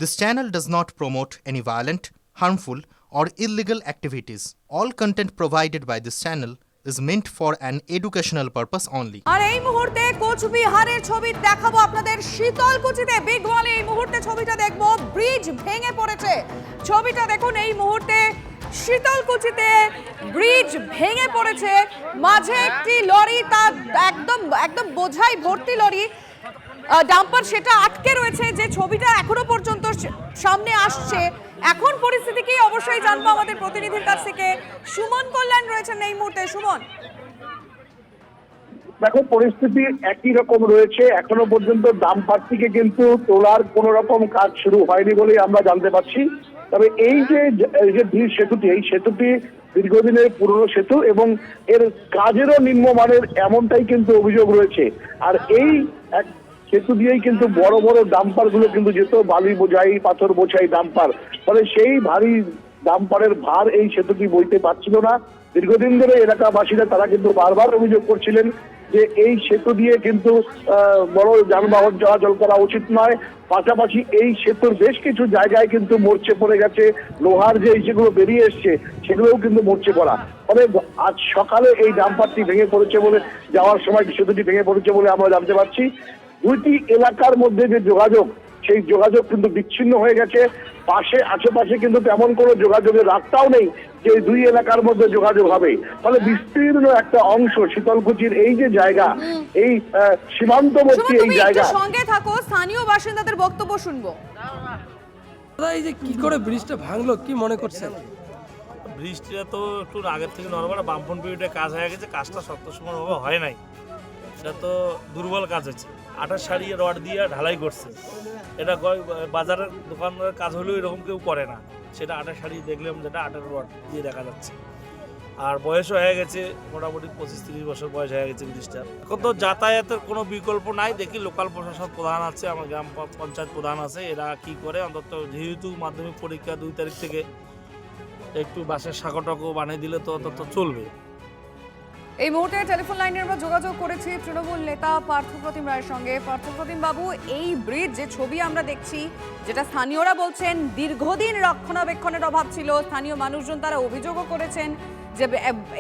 This channel does not promote any violent, harmful, or illegal activities. All content provided by this channel is meant for an educational purpose only. আর এই মুহূর্তে কোচবিহারের ছবি দেখাবো আপনাদের শীতলকুচিতে big ওয়ালে এই মুহূর্তে ছবিটা দেখবো ব্রিজ ভেঙে পড়েছে। ছবিটা দেখুন এই মুহূর্তে শীতলকুচিতে ব্রিজ ভেঙে পড়েছে, মাঝে একটি লরি তার একদম বোঝাই ভর্তি লরি ডাম্পার সেটা আটকে রয়েছে, যে ছবিটা এখনো পর্যন্ত সামনে আসছে। এখন পরিস্থিতি কি অবশ্যই জানবো আমাদের প্রতিনিধির কাছ থেকে। সুমন কল্যাণ রয়েছেন এই মুহূর্তে। সুমন, দেখো পরিস্থিতি একই রকম রয়েছে, এখনো পর্যন্ত ডাম্পারটিকে কিন্তু তোলার কোন রকম কাজ শুরু হয়নি বলেই আমরা জানতে পারছি। তবে এই যে ব্রিজ সেতুটি, এই সেতুটি দীর্ঘদিনের পুরনো সেতু এবং এর কাজেরও নিম্নমানের এমনটাই কিন্তু অভিযোগ রয়েছে। আর এই সেতু দিয়েই কিন্তু বড় বড় ডাম্পার গুলো কিন্তু যেত, বালি বোঝাই, পাথর বোঝাই ডাম্পার, ফলে সেই ভারী ডাম্পারের ভার এই সেতুটি বইতে পারছিল না। দীর্ঘদিন ধরে এলাকাবাসীরা তারা কিন্তু বারবার অভিযোগ করছিলেন যে এই সেতু দিয়ে কিন্তু বড় যানবাহন চলাচল করা উচিত নয়। পাশাপাশি এই সেতুর বেশ কিছু জায়গায় কিন্তু মরচে পড়ে গেছে, লোহার যে যেগুলো বেরিয়ে এসছে সেগুলোও কিন্তু মরচে পড়া। ফলে আজ সকালে এই ডাম্পারটি ভেঙে পড়েছে বলে, যাওয়ার সময় সেতুটি ভেঙে পড়েছে বলে আমরা জানতে পারছি। দুইটি এলাকার মধ্যে যে যোগাযোগ, সেই যোগাযোগ কিন্তু বিচ্ছিন্ন হয়ে গেছে। আশেপাশে কিন্তু তেমন কোনো যোগাযোগের রাস্তাও নেই যে দুই এলাকার মধ্যে যোগাযোগ হবে। ফলে বিস্তীর্ণ একটা অংশ শীতলকুচির এই যে জায়গা, এই সীমান্তবর্তী এই জায়গা। সঙ্গে থাকো, স্থানীয় বাসিন্দাদের বক্তব্য শুনবো। এই যে কি করে ব্রিজটা ভাঙলো, কি মনে করছেন? ব্রিজটা তো একটু আগের থেকে নর্মাল বামফ্রন্ট পিরিয়ডে কাজ হয়ে গেছে, কাজটা সত্যসময়ভাবে হয় নাই। এটা তো দুর্বল কাজ হচ্ছে, আটার সারিয়ে রড দিয়ে ঢালাই করছে। এটা বাজারের দোকানের কাজ হলেও এরকম কেউ করে না। সেটা আটার সারি দেখলাম, যেটা আটার রড দিয়ে দেখা যাচ্ছে। আর বয়সও হয়ে গেছে, মোটামুটি 25-30 বছর বয়স হয়ে গেছে ব্রিজটার। এখন তো যাতায়াতের কোনো বিকল্প নাই। দেখি লোকাল প্রশাসন প্রধান আছে, আমার গ্রাম পঞ্চায়েত প্রধান আছে, এরা কি করে। অন্তত যেহেতু মাধ্যমিক পরীক্ষা 2 তারিখ থেকে একটু বাসের সাঁকো বানিয়ে দিলে তো অন্তত চলবে। এই মুহূর্তে টেলিফোন লাইনে আমরা যোগাযোগ করেছি তৃণমূল নেতা পার্থপ্রতিম রায়ের সঙ্গে। পার্থপ্রতিম বাবু, এই ব্রিজ যে ছবি আমরা দেখছি, যেটা স্থানীয়রা বলছেন দীর্ঘদিন রক্ষণাবেক্ষণের অভাব ছিল, স্থানীয় মানুষজন তারা অভিযোগও করেছেন যে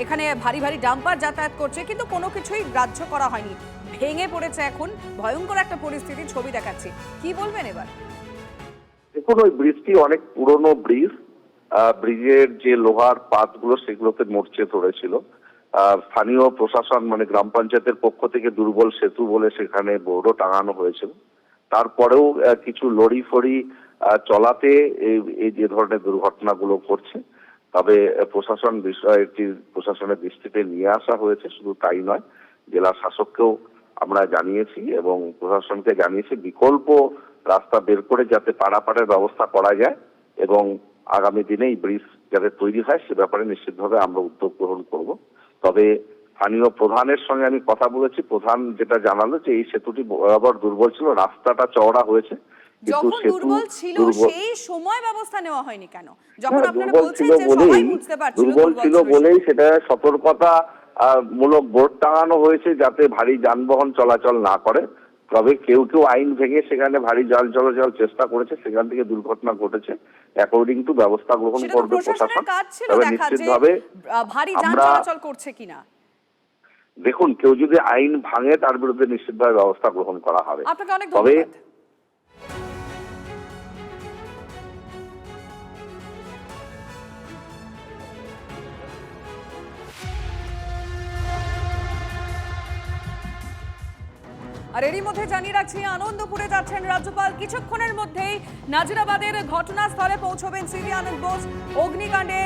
এখানে ভারী ভারী ডাম্পার যাতায়াত করছে, কিন্তু কোনো কিছুই গ্রাহ্য করা হয়নি। ভেঙে পড়েছে, এখন ভয়ঙ্কর একটা পরিস্থিতি ছবি দেখাচ্ছি, কি বলবেন এবার? দেখুন, ওই ব্রিজটি অনেক পুরনো ব্রিজ। ব্রিজের যে লোহার পাতগুলো সেগুলোতে মরচে ধরেছিল। স্থানীয় প্রশাসন মানে গ্রাম পঞ্চায়েতের পক্ষ থেকে দুর্বল সেতু বলে সেখানে বোর্ডও টাঙানো হয়েছিল। তারপরেও কিছু লরি ফরি চলাতে এই যে ধরনের দুর্ঘটনাগুলো ঘটছে। তবে বিষয়টি প্রশাসনের দৃষ্টিতে নিয়ে আসা হয়েছে। শুধু তাই নয়, জেলা শাসককেও আমরা জানিয়েছি এবং প্রশাসনকে জানিয়েছি বিকল্প রাস্তা বের করে যাতে পারাপারের ব্যবস্থা করা যায় এবং আগামী দিনে এই ব্রিজ যাতে তৈরি হয় সে ব্যাপারে নিশ্চিতভাবে আমরা উদ্যোগ গ্রহণ করব। তবে স্থানীয় প্রধানের সঙ্গে আমি কথা বলেছি, প্রধান যেটা জানালো যে এই সেতুটি বরাবর দুর্বল ছিল, রাস্তাটা চওড়া হয়েছে, যখন দুর্বল ছিল সেই সময় ব্যবস্থা নেওয়া হয়নি কেন? যখন আপনারা বলছেন যে সবাই বুঝতে পারছিল দুর্বল ছিল বলেই সেটা সতর্কতা মূলক বোর্ড টাঙানো হয়েছে যাতে ভারী যানবাহন চলাচল না করে। তবে কেউ আইন ভেঙে সেখানে ভারী যান চলাচল চেষ্টা করেছে, সেখান থেকে দুর্ঘটনা ঘটেছে। অ্যাকর্ডিং টু ব্যবস্থা গ্রহণ করবে প্রশাসন। তবে নিশ্চিতভাবে ভারী যান চলাচল করছে কিনা দেখুন, কেউ যদি আইন ভাঙে তার বিরুদ্ধে নিশ্চিতভাবে ব্যবস্থা গ্রহণ করা হবে। আপনাকে অনেক ধন্যবাদ। আর এরই মধ্যে জানিয়ে রাখছি, আনন্দপুরে যাচ্ছেন রাজ্যপাল। কিছুক্ষণের মধ্যেই নাজিরাবাদের ঘটনাস্থলে পৌঁছবেন সিভি আনন্দ বোস। অগ্নিকাণ্ডে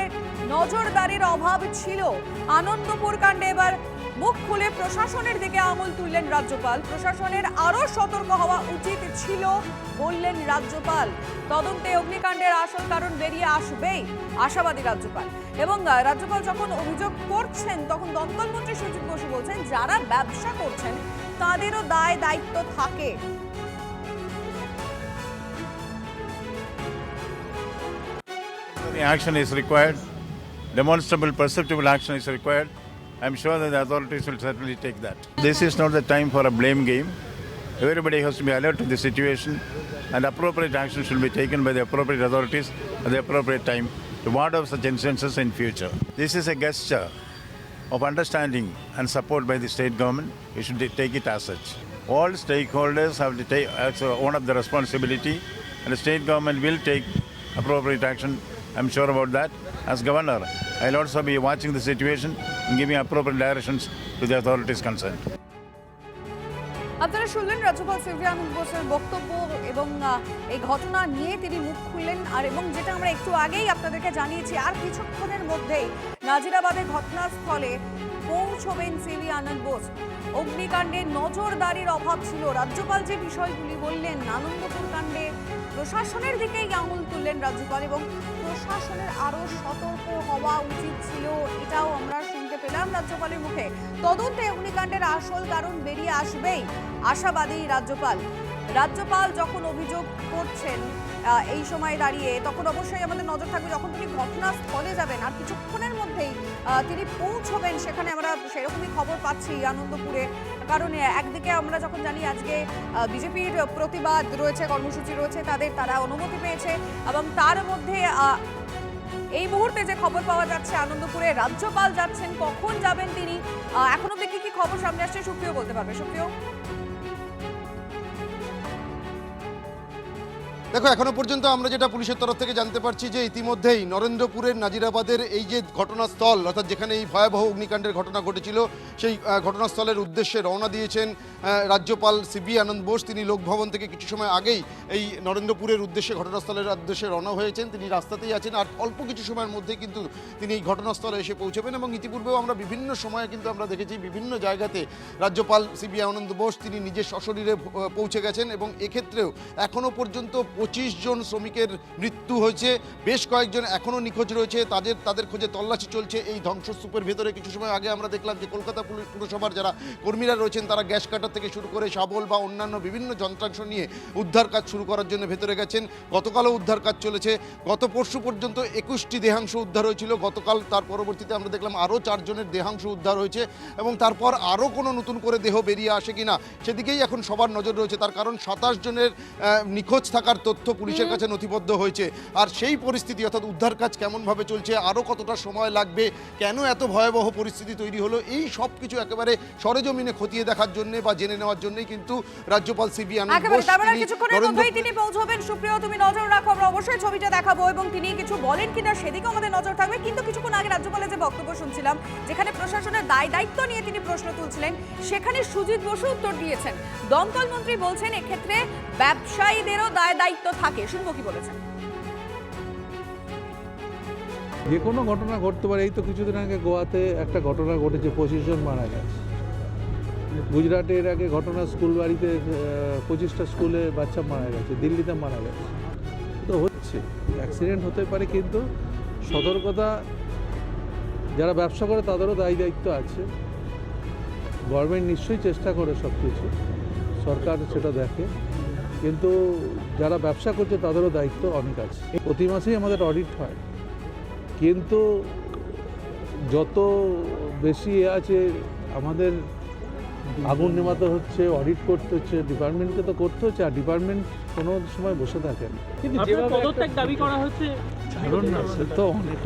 নজরদারির অভাব ছিল, আনন্দপুর কাণ্ডে এবার মুখ খুলে প্রশাসনের দিকে আঙুল তুললেন রাজ্যপাল। প্রশাসনের আরো সতর্ক হওয়া উচিত ছিল বললেন রাজ্যপাল। তদন্তে অগ্নিকাণ্ডের আসল কারণ বেরিয়ে আসবেই আশাবাদী রাজ্যপাল। এবং রাজ্যপাল যখন অভিযোগ করছেন তখন দমকল মন্ত্রী সুজিত বসু বলছেন যারা ব্যবসা করছেন তাদেরও দায় দায়িত্ব থাকে। Action is required, demonstrable, perceptible action is required. I'm sure that the authorities will certainly take that. This is not the time for a blame game. Everybody has to be alert to the situation and appropriate action should be taken by the appropriate authorities at the appropriate time to ward off such instances in future. This is a gesture of understanding and support by the state government. We should take it as such. All stakeholders have to own up the responsibility, and the state government will take appropriate action. I'm sure about that. As governor, I'll also be watching the situation and giving appropriate directions to the authorities concerned. আপনারা শুনলেন রাজ্যপাল CV আনন্দ বোসের বক্তব্য এবং এই ঘটনা নিয়ে তিনি মুখ খুললেন এবং যেটা আমরা একটু আগেই আপনাদেরকে জানিয়েছি আর কিছুক্ষণের মধ্যেই নাজিরাবাদে ঘটনাস্থলে পৌঁছবেন সিভি আনন্দ বোস। অগ্নিকাণ্ডে নজরদারির অভাব ছিল, রাজ্যপাল যে বিষয়গুলি বললেন, আনন্দপুর কাণ্ডে প্রশাসনের দিকেই আঙুল তুললেন রাজ্যপাল এবং প্রশাসনের আরো সতর্ক হওয়া উচিত ছিল, এটাও আমরা শুনতে পেলাম রাজ্যপালের মুখে। তদন্তে অগ্নিকাণ্ডের আসল কারণ বেরিয়ে আসবেই আশাবাদী রাজ্যপাল। রাজ্যপাল যখন অভিযোগ করছেন এই সময় দাঁড়িয়ে, তখন অবশ্যই আমাদের নজর থাকবে যখন তিনি ঘটনাস্থলে যাবেন আর কিছুক্ষণের মধ্যেই তিনি পৌঁছবেন সেখানে। আমরা সেরকমই খবর পাচ্ছি আনন্দপুরে, কারণ একদিকে আমরা যখন জানি আজকে বিজেপির প্রতিবাদ রয়েছে, কর্মসূচি রয়েছে, তারা অনুমতি পেয়েছে এবং তার মধ্যে এই মুহূর্তে যে খবর পাওয়া যাচ্ছে আনন্দপুরে রাজ্যপাল যাচ্ছেন, কখন যাবেন তিনি, এখন অব্দি কি খবর সামনে আসছে সুপ্রিয় বলতে পারবে। সুপ্রিয়, দেখো, এখনো পর্যন্ত আমরা যেটা পুলিশের তরফ থেকে জানতে পারছি যে ইতিমধ্যেই নরেন্দ্রপুরের নাজিরাবাদের এই যে ঘটনাস্থল, অর্থাৎ যেখানে এই ভয়াবহ অগ্নিকাণ্ডের ঘটনা ঘটেছিল, সেই ঘটনাস্থলের উদ্দেশ্যে রওনা দিয়েছেন রাজ্যপাল সিভি আনন্দ বোস। তিনি লোকভবন থেকে কিছু সময় আগেই এই নরেন্দ্রপুরের উদ্দেশ্যে, ঘটনাস্থলের উদ্দেশ্যে রওনা হয়েছেন। তিনি রাস্তাতেই আছেন আর অল্প কিছু সময়ের মধ্যে কিন্তু তিনি এই ঘটনাস্থলে এসে পৌঁছবেন। এবং ইতিপূর্বেও আমরা বিভিন্ন সময়ে কিন্তু আমরা দেখেছি বিভিন্ন জায়গাতে রাজ্যপাল সিভি আনন্দ বোস তিনি নিজের সশরীরে পৌঁছে গেছেন এবং এক্ষেত্রেও এখনও পর্যন্ত 25 জন শ্রমিকের মৃত্যু হয়েছে, বেশ কয়েকজন এখনও নিখোঁজ রয়েছে, তাদের খোঁজে তল্লাশি চলছে এই ধ্বংসস্তূপের ভেতরে। কিছু সময় আগে আমরা দেখলাম যে কলকাতা পুরসভার যারা কর্মীরা রয়েছেন তারা গ্যাস কাটার থেকে শুরু করে শাবল বা অন্যান্য বিভিন্ন যন্ত্রাংশ নিয়ে উদ্ধার কাজ শুরু করার জন্য ভেতরে গেছেন। গতকালও উদ্ধার কাজ চলেছে। গত পরশু পর্যন্ত 21টি দেহাংশ উদ্ধার হয়েছিল। গতকাল তার পরবর্তীতে আমরা দেখলাম আরও 4 জনের দেহাংশ উদ্ধার হয়েছে এবং তারপর আরও কোনো নতুন করে দেহ বেরিয়ে আসে কিনা সেদিকেই এখন সবার নজর রয়েছে। তার কারণ 27 জনের নিখোঁজ থাকার তথ্য পুলিশের কাছে নথিবদ্ধ হয়েছে। আর সেই পরিস্থিতি, অর্থাৎ উদ্ধার কাজ কেমনভাবে চলছে, আরও কতটা সময় লাগবে, কেন এত ভয়াবহ পরিস্থিতি তৈরি হলো, এই সব কিছু একেবারে সরেজমিনে খতিয়ে দেখার জন্য বা জেনে নেওয়ার জন্যই কিন্তু রাজ্যপাল সিভি আনন্দ বোস তিনি পৌঁছবেন। সুপ্রিয়, তুমি নজর রাখো, আমরা অবশ্যই ছবিটা দেখাবো এবং তিনি কিছু বলেন কিনা সেদিকেও আমাদের নজর থাকবে। কিন্তু কিছুক্ষণ আগে রাজ্যপালের যে বক্তব্য শুনছিলাম, যেখানে প্রশাসনের দায়িত্ব নিয়ে তিনি প্রশ্ন তুলছিলেন, সেখানে সুজিত বসু উত্তর দিয়েছেন। দমকল মন্ত্রী বলছেন এক্ষেত্রে ব্যবসায়ীদেরও দায়িত্ব থাকে। শুনবো কি বলেছেন। যে কোনো ঘটনা ঘটতে পারে। এই তো কিছুদিন আগে গোয়াতে একটা ঘটনা ঘটেছে, 25 জন মারা গেছে। গুজরাটে এর আগে ঘটনা, স্কুল বাড়িতে 25টা স্কুলে বাচ্চা মারা গেছে, দিল্লিতে মারা গেছে। তো হচ্ছে, অ্যাক্সিডেন্ট হতে পারে, কিন্তু সতর্কতা, যারা ব্যবসা করে তাদেরও দায়িত্ব আছে। গভর্নমেন্ট নিশ্চয়ই চেষ্টা করে সব কিছু, সরকার সেটা দেখে, কিন্তু যারা ব্যবসা করছে তাদেরও দায়িত্ব অনেক আছে। প্রতি মাসেই আমাদের অডিট হয়, কিন্তু যত বেশি আছে আমাদের আগুন নেভাতে হচ্ছে, অডিট করতে হচ্ছে, ডিপার্টমেন্টকে তো করতে হচ্ছে, আর ডিপার্টমেন্ট কোনো সময় বসে থাকে না। কিন্তু যেভাবে পদত্যাগ দাবি করা হচ্ছে, ছাড়ুন না, সে তো অনেক